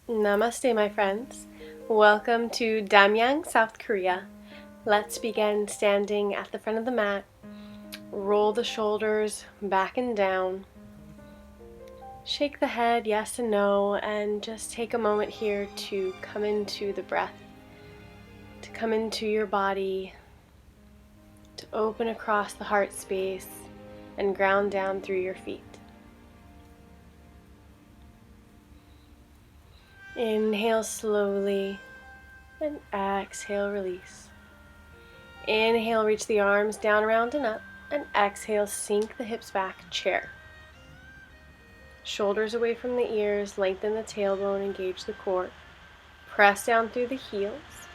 Namaste, my friends. Welcome to Damyang, South Korea. Let's begin standing at the front of the mat. Roll the shoulders back and down. Shake the head yes and no, and just take a moment here to come into the breath, to come into your body, to open across the heart space and ground down through your feet. Inhale slowly and exhale, release. Inhale, reach the arms down, around and up, and exhale, sink the hips back, chair. Shoulders away from the ears, lengthen the tailbone, engage the core. Press down through the heels.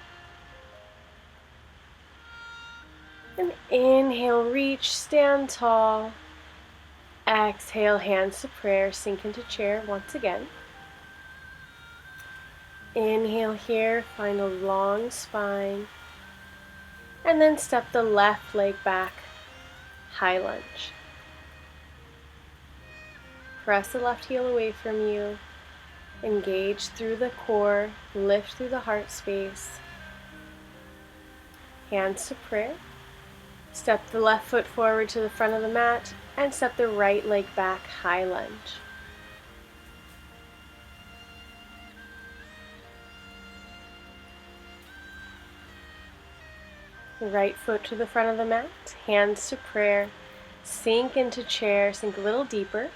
And inhale, reach, stand tall. Exhale, hands to prayer, sink into chair once again. Inhale here, find a long spine. And then step the left leg back, high lunge. Press the left heel away from you. Engage through the core, lift through the heart space. Hands to prayer. Step the left foot forward to the front of the mat and step the right leg back, high lunge. Right foot to the front of the mat, hands to prayer. Sink into chair, sink a little deeper.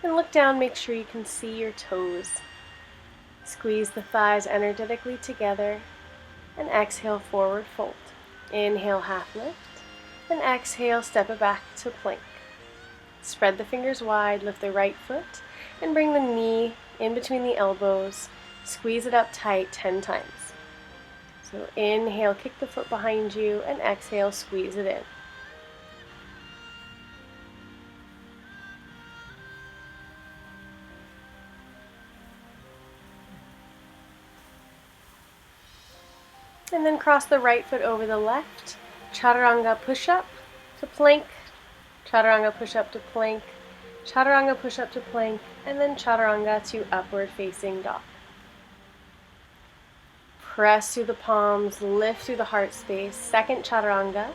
And look down, make sure you can see your toes. Squeeze the thighs energetically together. And exhale, forward fold. Inhale, half lift. And exhale, step it back to plank. Spread the fingers wide, lift the right foot. And bring the knee in between the elbows. Squeeze it up tight 10 times. So inhale, kick the foot behind you. And exhale, squeeze it in. And then cross the right foot over the left. Chaturanga push-up to plank. Chaturanga push-up to plank. Chaturanga push-up to plank. And then chaturanga to upward facing dog. Press through the palms, lift through the heart space. Second chaturanga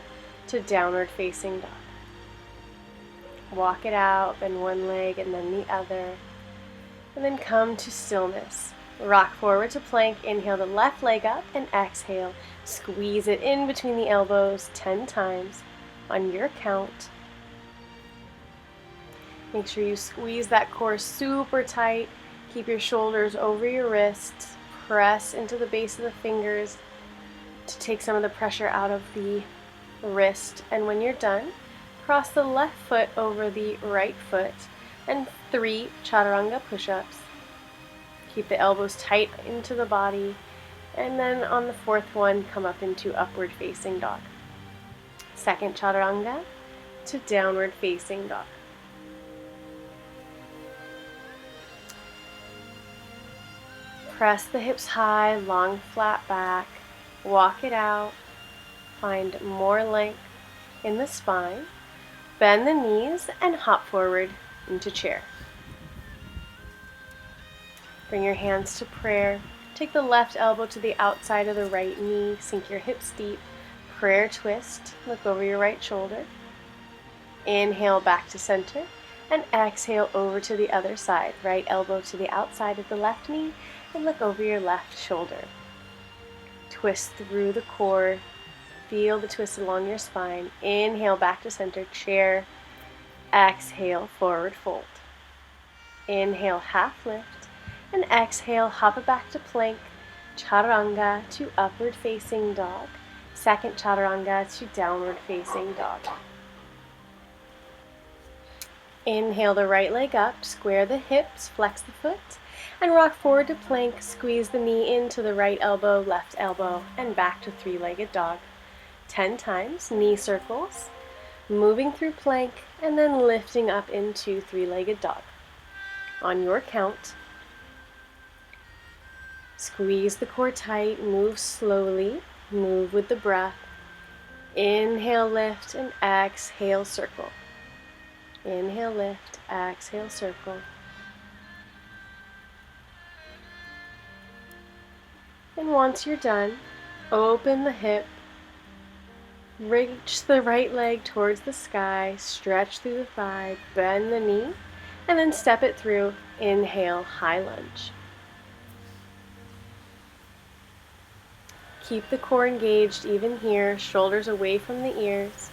to downward facing dog. Walk it out, bend one leg and then the other. And then come to stillness. Rock forward to plank, inhale the left leg up and exhale. Squeeze it in between the elbows 10 times on your count. Make sure you squeeze that core super tight. Keep your shoulders over your wrists. Press into the base of the fingers to take some of the pressure out of the wrist. And when you're done, cross the left foot over the right foot and 3 chaturanga push-ups. Keep the elbows tight into the body, and then on the 4th one, come up into upward facing dog. Second chaturanga to downward facing dog. Press the hips high, long flat back, walk it out, find more length in the spine, bend the knees and hop forward into chair. Bring your hands to prayer. Take the left elbow to the outside of the right knee. Sink your hips deep. Prayer twist. Look over your right shoulder. Inhale back to center. And exhale over to the other side. Right elbow to the outside of the left knee. And look over your left shoulder. Twist through the core. Feel the twist along your spine. Inhale back to center. Chair. Exhale, forward fold. Inhale, half lift. And exhale, hop it back to plank, chaturanga to upward facing dog, second chaturanga to downward facing dog. Inhale the right leg up, square the hips, flex the foot, and rock forward to plank. Squeeze the knee into the right elbow, left elbow, and back to 3-legged dog. 10 times, knee circles, moving through plank, and then lifting up into 3-legged dog. On your count, squeeze the core tight, move slowly, move with the breath. Inhale, lift, and exhale, circle. Inhale, lift, exhale, circle. And once you're done, open the hip, reach the right leg towards the sky, stretch through the thigh, bend the knee, and then step it through. Inhale, high lunge. Keep the core engaged even here, shoulders away from the ears.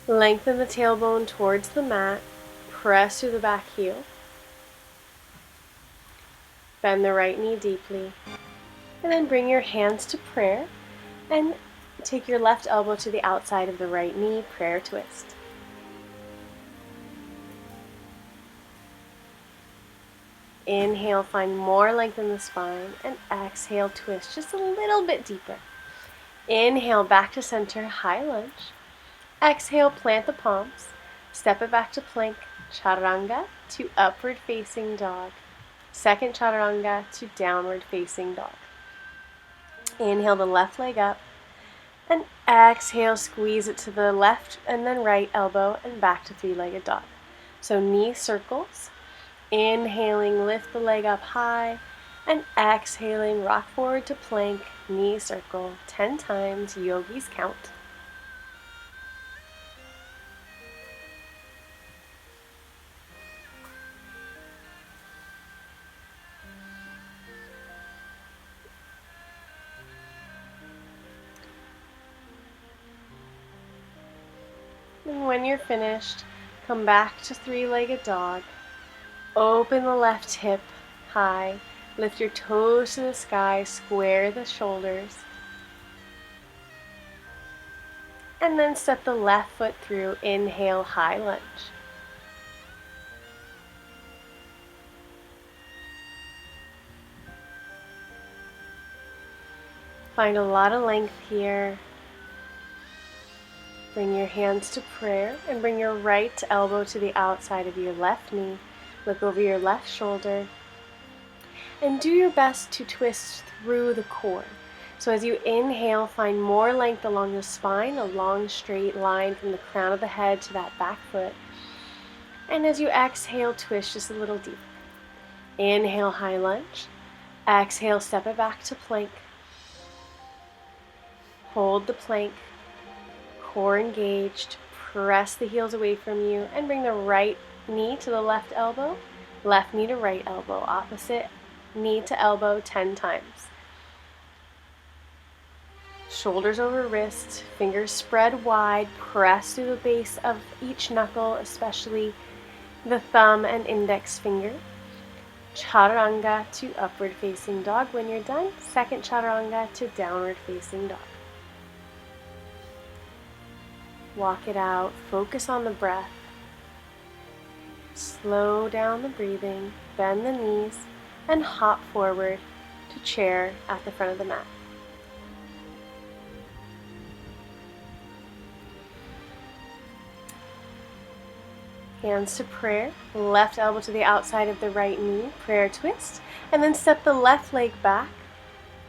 Lengthen the tailbone towards the mat, press through the back heel. Bend the right knee deeply, and then bring your hands to prayer and take your left elbow to the outside of the right knee, prayer twist. Inhale, find more length in the spine, and exhale, twist just a little bit deeper. Inhale, back to center, high lunge. Exhale, plant the palms, step it back to plank, chaturanga to upward facing dog. Second chaturanga to downward facing dog. Inhale the left leg up, and exhale, squeeze it to the left and then right elbow and back to three-legged dog. So knee circles. Inhaling, lift the leg up high, and exhaling, rock forward to plank, knee circle, 10 times, yogis count. And when you're finished, come back to three-legged dog. Open the left hip high, lift your toes to the sky, square the shoulders, and then step the left foot through. Inhale, high lunge. Find a lot of length here. Bring your hands to prayer and bring your right elbow to the outside of your left knee. Look over your left shoulder and do your best to twist through the core. So as you inhale, find more length along the spine, a long straight line from the crown of the head to that back foot. And as you exhale, twist just a little deeper. Inhale, high lunge. Exhale, step it back to plank. Hold the plank, core engaged, press the heels away from you, and bring the right knee to the left elbow, left knee to right elbow, opposite knee to elbow 10 times. Shoulders over wrist, fingers spread wide, press through the base of each knuckle, especially the thumb and index finger. Chaturanga to upward facing dog. When you're done, second chaturanga to downward facing dog. Walk it out, focus on the breath. Slow down the breathing, bend the knees, and hop forward to chair at the front of the mat. Hands to prayer, left elbow to the outside of the right knee, prayer twist, and then step the left leg back,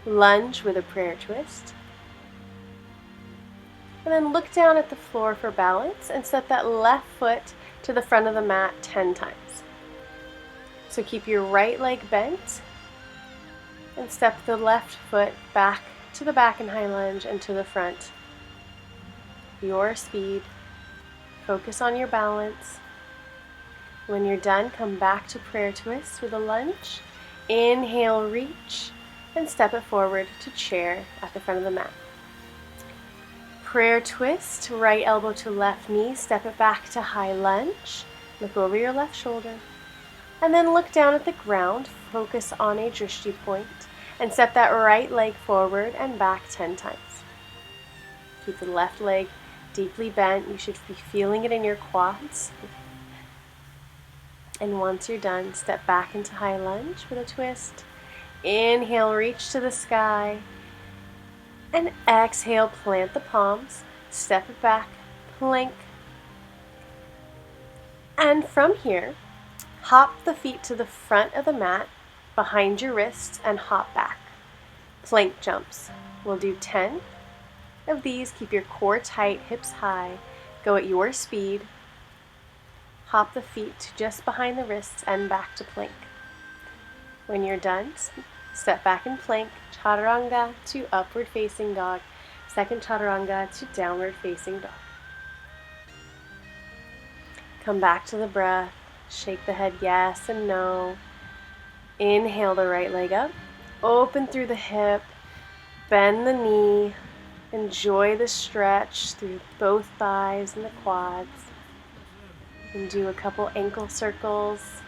lunge with a prayer twist. And then look down at the floor for balance and step that left foot to the front of the mat 10 times. So keep your right leg bent and step the left foot back to the back in high lunge and to the front. Your speed. Focus on your balance. When you're done, come back to prayer twist with a lunge. Inhale, reach, and step it forward to chair at the front of the mat. Prayer twist, right elbow to left knee, step it back to high lunge, look over your left shoulder, and then look down at the ground, focus on a drishti point, and step that right leg forward and back 10 times. Keep the left leg deeply bent, you should be feeling it in your quads. And once you're done, step back into high lunge with a twist. Inhale, reach to the sky. And exhale, plant the palms, step it back, plank. And from here, hop the feet to the front of the mat, behind your wrists, and hop back. Plank jumps. We'll do 10 of these. Keep your core tight, hips high. Go at your speed. Hop the feet just behind the wrists and back to plank. When you're done, Step back in plank, chaturanga to upward facing dog. Second chaturanga to downward facing dog. Come back to the breath. Shake the head yes and no. Inhale the right leg up. Open through the hip. Bend the knee. Enjoy the stretch through both thighs and the quads. And do a couple ankle circles.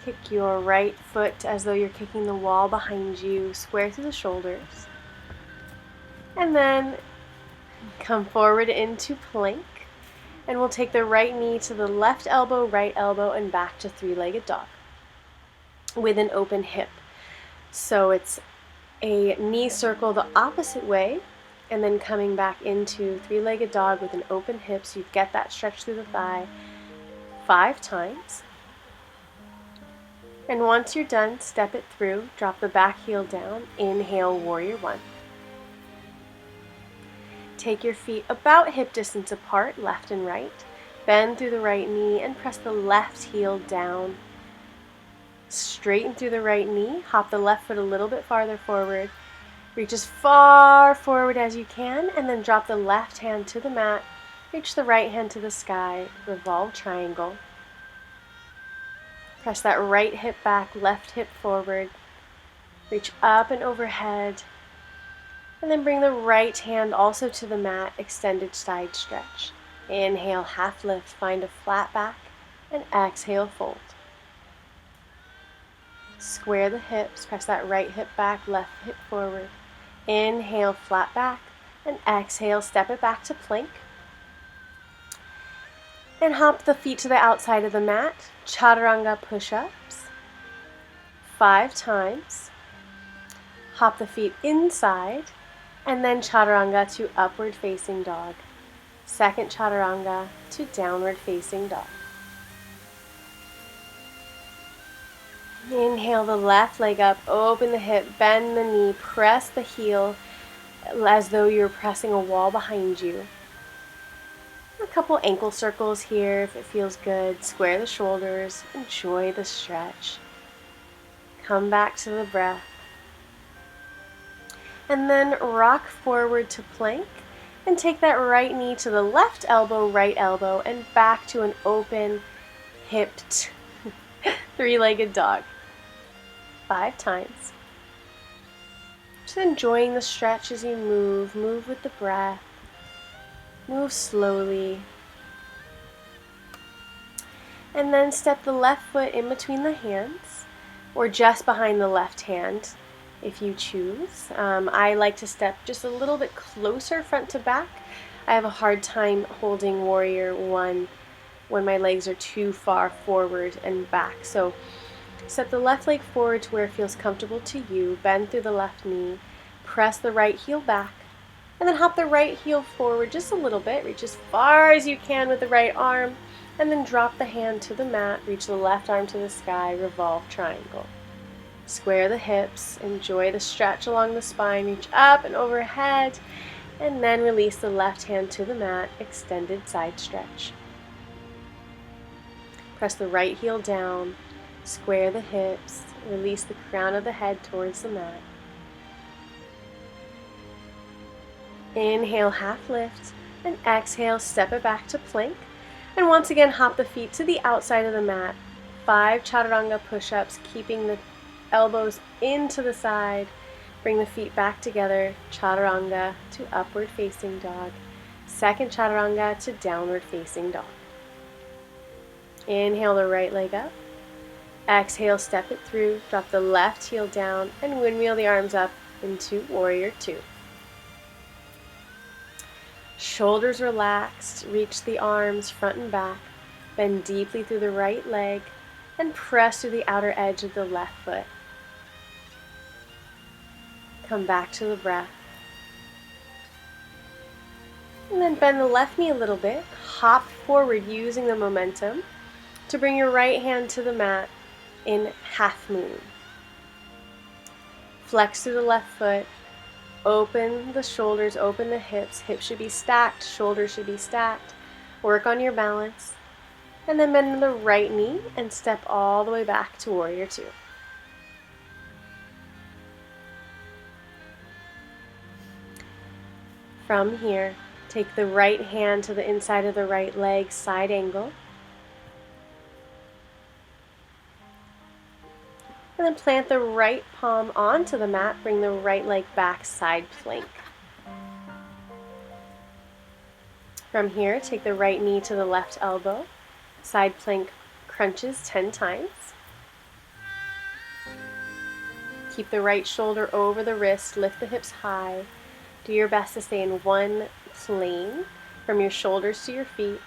Kick your right foot as though you're kicking the wall behind you, square through the shoulders. And then come forward into plank. And we'll take the right knee to the left elbow, and back to three-legged dog with an open hip. So it's a knee circle the opposite way, and then coming back into three-legged dog with an open hip, so you get that stretch through the thigh 5 times. And once you're done, step it through, drop the back heel down, inhale, warrior 1. Take your feet about hip distance apart, left and right. Bend through the right knee and press the left heel down. Straighten through the right knee, hop the left foot a little bit farther forward. Reach as far forward as you can, and then drop the left hand to the mat. Reach the right hand to the sky, revolve triangle. Press that right hip back, left hip forward. Reach up and overhead. And then bring the right hand also to the mat, extended side stretch. Inhale, half lift, find a flat back, and exhale, fold. Square the hips, press that right hip back, left hip forward. Inhale, flat back, and exhale, step it back to plank. And hop the feet to the outside of the mat, chaturanga push-ups, 5 times. Hop the feet inside, and then chaturanga to upward facing dog. Second chaturanga to downward facing dog. Inhale the left leg up, open the hip, bend the knee, press the heel as though you're pressing a wall behind you. A couple ankle circles here if it feels good. Square the shoulders, enjoy the stretch. Come back to the breath. And then rock forward to plank and take that right knee to the left elbow, and back to an open, hipped, three-legged dog. 5 times. Just enjoying the stretch as you move. Move with the breath. Move slowly. And then step the left foot in between the hands, or just behind the left hand, if you choose. I like to step just a little bit closer front to back. I have a hard time holding warrior 1 when my legs are too far forward and back. So step the left leg forward to where it feels comfortable to you. Bend through the left knee. Press the right heel back. And then hop the right heel forward just a little bit. Reach as far as you can with the right arm. And then drop the hand to the mat. Reach the left arm to the sky. Revolve triangle. Square the hips. Enjoy the stretch along the spine. Reach up and overhead. And then release the left hand to the mat. Extended side stretch. Press the right heel down. Square the hips. Release the crown of the head towards the mat. Inhale, half lift, and exhale, step it back to plank. And once again, hop the feet to the outside of the mat. 5 chaturanga push-ups, keeping the elbows into the side. Bring the feet back together, chaturanga to upward facing dog. Second chaturanga to downward facing dog. Inhale the right leg up. Exhale, step it through, drop the left heel down, and windmill the arms up into warrior 2. Shoulders relaxed, reach the arms front and back, bend deeply through the right leg, and press through the outer edge of the left foot. Come back to the breath. And then bend the left knee a little bit, hop forward using the momentum to bring your right hand to the mat in half moon. Flex through the left foot. Open the shoulders, open the hips. Hips should be stacked, shoulders should be stacked. Work on your balance. And then bend the right knee and step all the way back to warrior 2. From here, take the right hand to the inside of the right leg, side angle. And then plant the right palm onto the mat, bring the right leg back, side plank. From here, take the right knee to the left elbow, side plank crunches 10 times. Keep the right shoulder over the wrist, lift the hips high. Do your best to stay in one plane from your shoulders to your feet,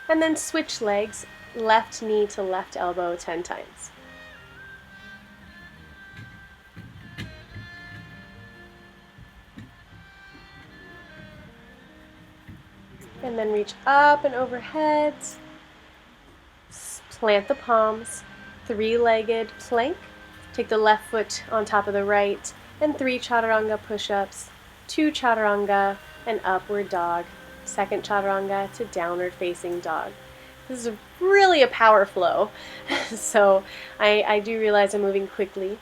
and then switch legs, left knee to left elbow 10 times. And then reach up and overhead. Plant the palms, three-legged plank. Take the left foot on top of the right, and 3 chaturanga push-ups, 2 chaturanga, and upward dog. Second chaturanga to downward facing dog. This is really a power flow, so I do realize I'm moving quickly.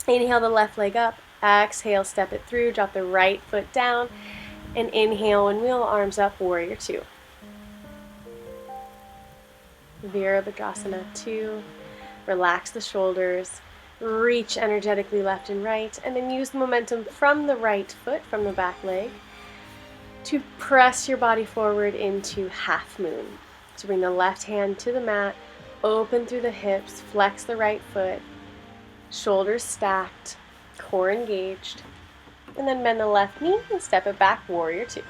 Inhale the left leg up, exhale, step it through, drop the right foot down, and inhale and wheel arms up, warrior 2. Virabhadrasana 2. Relax the shoulders, reach energetically left and right, and then use the momentum from the right foot, from the back leg, to press your body forward into half moon. So bring the left hand to the mat, open through the hips, flex the right foot, shoulders stacked, core engaged, and then bend the left knee and step it back, warrior 2.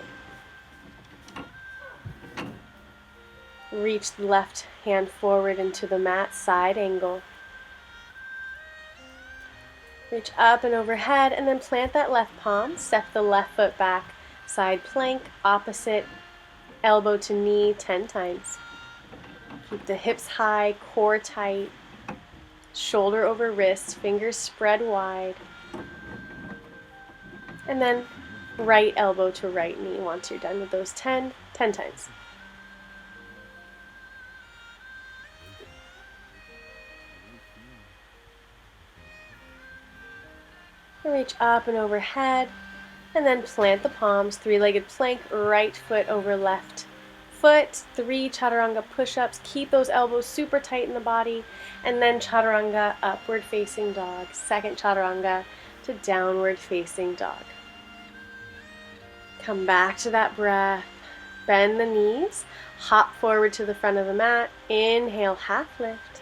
Reach the left hand forward into the mat, side angle. Reach up and overhead, and then plant that left palm, step the left foot back, side plank, opposite elbow to knee 10 times. Keep the hips high, core tight, shoulder over wrist, fingers spread wide. And then right elbow to right knee once you're done with those 10 times. And reach up and overhead, and then plant the palms, three-legged plank, right foot over left foot, 3 chaturanga push-ups. Keep those elbows super tight in the body, and then chaturanga, upward facing dog. Second chaturanga to downward facing dog. Come back to that breath. Bend the knees, hop forward to the front of the mat. Inhale, half lift.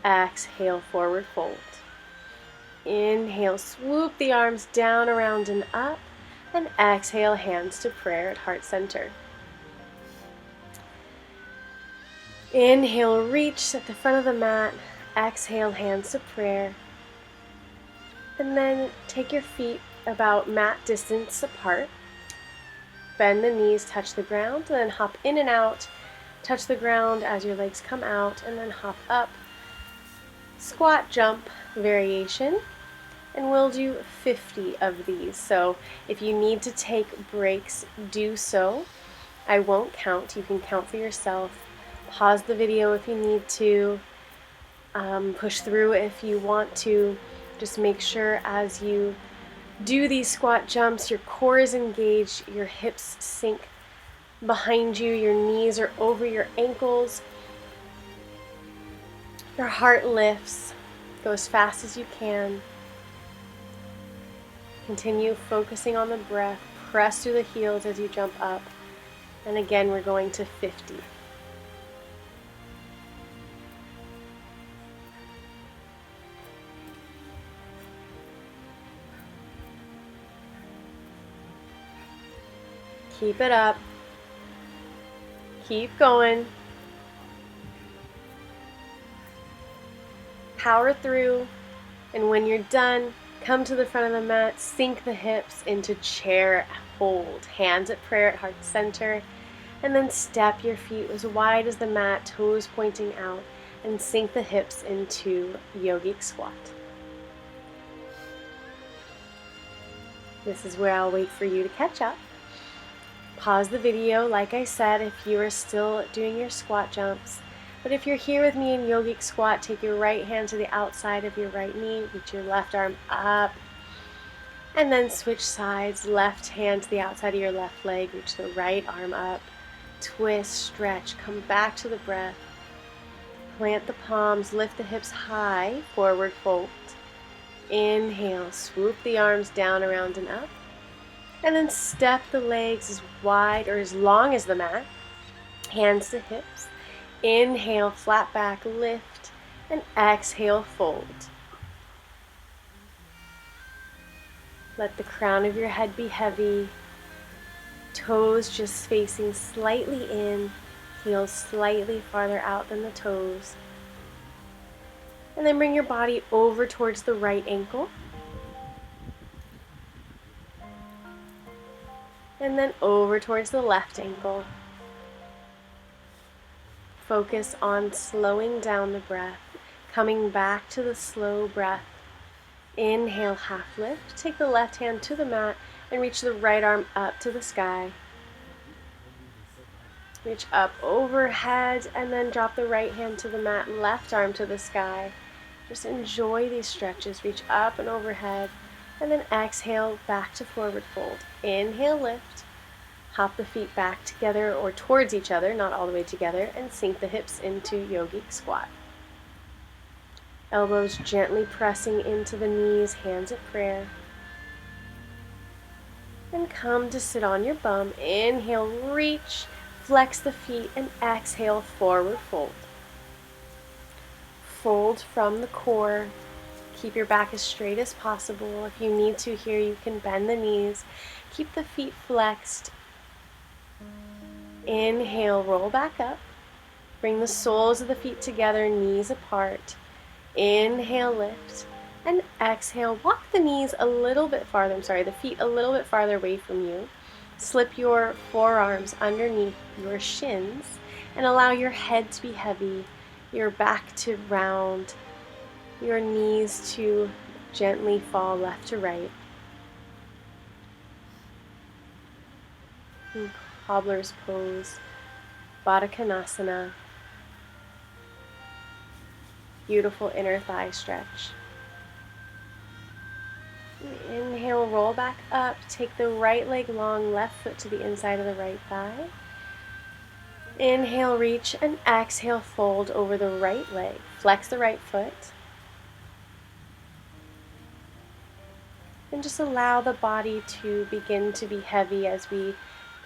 Exhale, forward fold. Inhale, swoop the arms down, around, and up. And exhale, hands to prayer at heart center. Inhale, reach at the front of the mat. Exhale, hands to prayer. And then take your feet about mat distance apart. Bend the knees, touch the ground, and then hop in and out. Touch the ground as your legs come out, and then hop up. Squat, jump variation. And we'll do 50 of these. So if you need to take breaks, do so. I won't count. You can count for yourself. Pause the video if you need to. Push through if you want to. Just make sure as you do these squat jumps, your core is engaged, your hips sink behind you, your knees are over your ankles, your heart lifts. Go as fast as you can. Continue focusing on the breath. Press through the heels as you jump up. And again, we're going to 50. Keep it up. Keep going. Power through. And when you're done, come to the front of the mat, sink the hips into chair hold. Hands at prayer at heart center. And then step your feet as wide as the mat, toes pointing out, and sink the hips into yogic squat. This is where I'll wait for you to catch up. Pause the video, like I said, if you are still doing your squat jumps. But if you're here with me in yogic squat, take your right hand to the outside of your right knee, reach your left arm up, And then switch sides, left hand to the outside of your left leg, reach the right arm up, twist, stretch, come back to the breath. Plant the palms, lift the hips high, forward fold. Inhale, swoop the arms down, around and up. And then step the legs as wide or as long as the mat, hands to hips. Inhale, flat back, lift, and exhale, fold. Let the crown of your head be heavy, toes just facing slightly in, heels slightly farther out than the toes. And then bring your body over towards the right ankle. And then over towards the left ankle. Focus on slowing down the breath, coming back to the slow breath. Inhale, half lift. Take the left hand to the mat and reach the right arm up to the sky. Reach up overhead and then drop the right hand to the mat, left arm to the sky. Just enjoy these stretches. Reach up and overhead and then exhale back to forward fold. Inhale, lift. Hop the feet back together or towards each other, not all the way together, and sink the hips into yogic squat. Elbows gently pressing into the knees, hands at prayer. And come to sit on your bum. Inhale, reach, flex the feet, and exhale, forward fold. Fold from the core. Keep your back as straight as possible. If you need to here, you can bend the knees. Keep the feet flexed. Inhale, roll back up. Bring the soles of the feet together, knees apart. Inhale, lift, and exhale. Walk the knees a little bit farther, the feet a little bit farther away from you. Slip your forearms underneath your shins and allow your head to be heavy, your back to round, your knees to gently fall left to right. Cobbler's pose, Baddha Konasana. Beautiful inner thigh stretch. Inhale, roll back up. Take the right leg long, left foot to the inside of the right thigh. Inhale, reach, and exhale, fold over the right leg. Flex the right foot. And just allow the body to begin to be heavy as we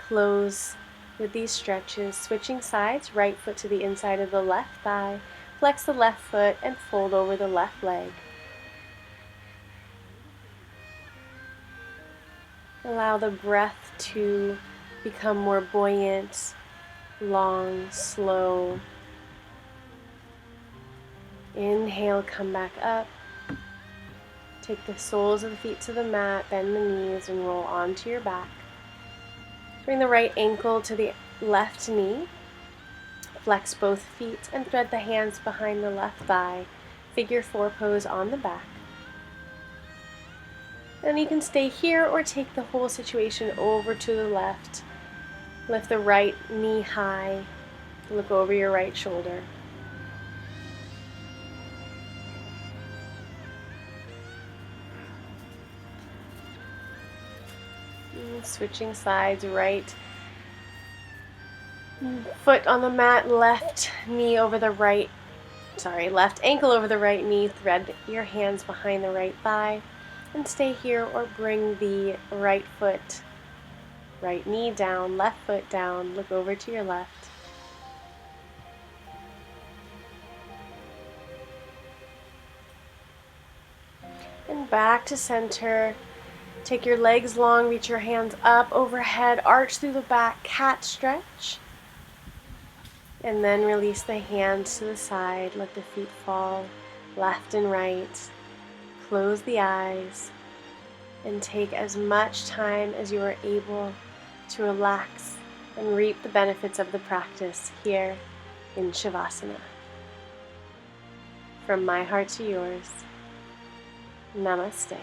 close with these stretches. Switching sides, right foot to the inside of the left thigh. Flex the left foot and fold over the left leg. Allow the breath to become more buoyant, long, slow. Inhale, come back up. Take the soles of the feet to the mat, bend the knees, and roll onto your back. Bring the right ankle to the left knee. Flex both feet and thread the hands behind the left thigh. Figure 4 pose on the back. And you can stay here or take the whole situation over to the left. Lift the right knee high. Look over your right shoulder. And switching sides, right foot on the mat, left ankle over the right knee. Thread your hands behind the right thigh and stay here or bring the right foot, right knee down, left foot down. Look over to your left. And back to center. Take your legs long, reach your hands up overhead, arch through the back, cat stretch. And then release the hands to the side. Let the feet fall left and right. Close the eyes and take as much time as you are able to relax and reap the benefits of the practice here in Savasana. From my heart to yours, Namaste.